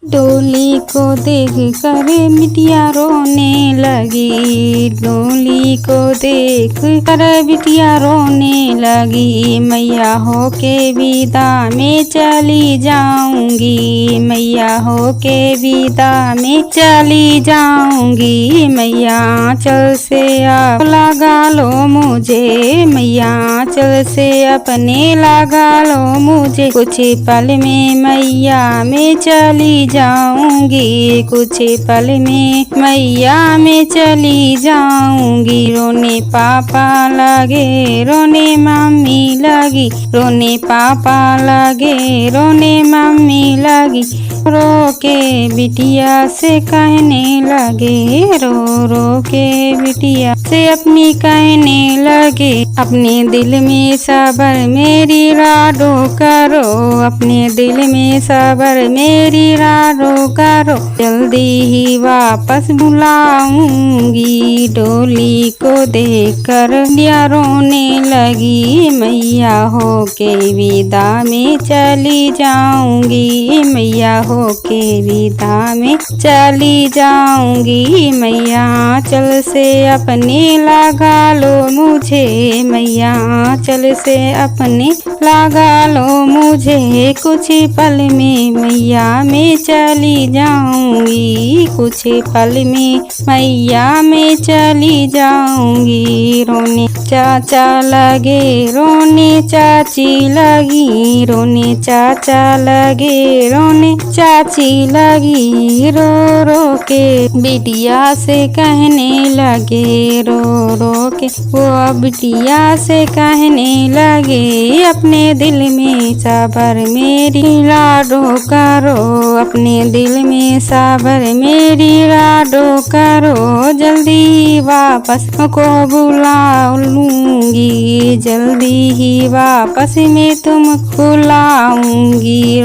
डोली को देख कर बिटिया रोने लगी। डोली को देख कर बिटिया रोने लगी। मैया हो के विदा में चली जाऊंगी। मैया हो के विदा में चली जाऊंगी। मैया आंचल से आप लगा लो मुझे। मैया आंचल से अपने लगा लो मुझे। कुछ पल में मैया में चली जाऊंगी। कुछ पल में मैया में चली जाऊंगी। रोने पापा लगे रोने मम्मी लगी। रोने पापा लगे रोने मम्मी लगी। रो के बिटिया से कहने लगे। रो रो के बिटिया से अपनी कहने लगे। अपने दिल में सबर मेरी राडो करो। अपने दिल में सबर मेरी राडो करो। जल्दी ही वापस बुलाऊंगी। डोली को देखकर बिटिया रोने लगी। मैया हो के विदा में चली जाऊंगी। मैया हो के विदा में चली जाऊंगी। मैया आंचल से अपने लगा लो मुझे। मैया आंचल से अपने लगा लो मुझे। कुछ पल में मैया में चली जाऊंगी। कुछ पल में मैया में चली जाऊंगी। रोने चाचा लगे रोने चाची लगी। रोने चाचा लगे रोने चाची लगी। रो रो के बिटिया से कहने लगे। रो रो के वो बिटिया से कहने लगे। अपने दिल में सबर मेरी लाडो करो। अपने दिल में सबर मेरी लाडो करो। जल्दी वापस को बुला लूंगी। जल्दी ही वापस में तुम बुलाऊंगी।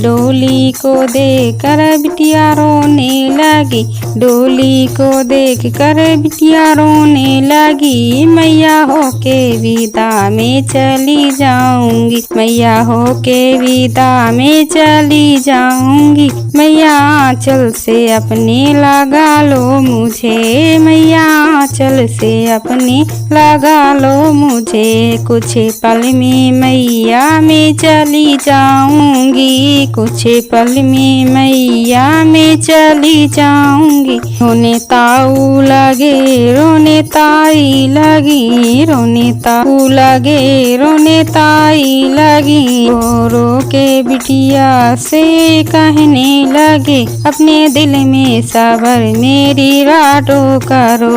डोली को देख कर बिटिया रोने लगी। डोली को देख कर बिटिया रोने लगी। मैया हो के विदा में चली जाऊंगी। मैया हो के विदा में चली जाऊंगी। मैया आंचल से अपने लगा लो मुझे। मैया आंचल से अपने लगा लो मुझे। कुछ पल में मैया में चली जाऊंगी। कुछ पल में मैया में चली जाऊंगी। रोने ताऊ लगे रोने ताई लगी। रोने ताऊ लगे रोने ताई लगी। रो रो के बिटिया से कहने लगे। अपने दिल में सबर मेरी राडो करो।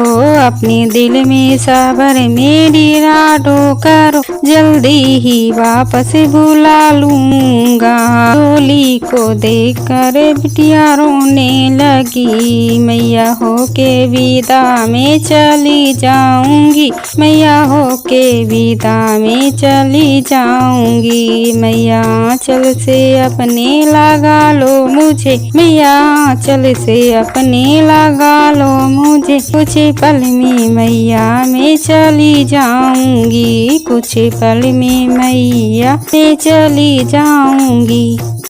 अपने दिल में सबर मेरी राडो करो। जल्दी ही वापस बुला लूंगा। डोली को देख कर बिटिया रोने लगी। मैया हो के विदा में चली जाऊंगी। मैया हो के विदा में चली जाऊंगी। मैया आंचल से अपने लगा लो मुझे। मैया आंचल से अपने लगा लो मुझे। कुछ पल में मैया में चली जाऊंगी। कुछ पल में मैया में चली जाऊंगी।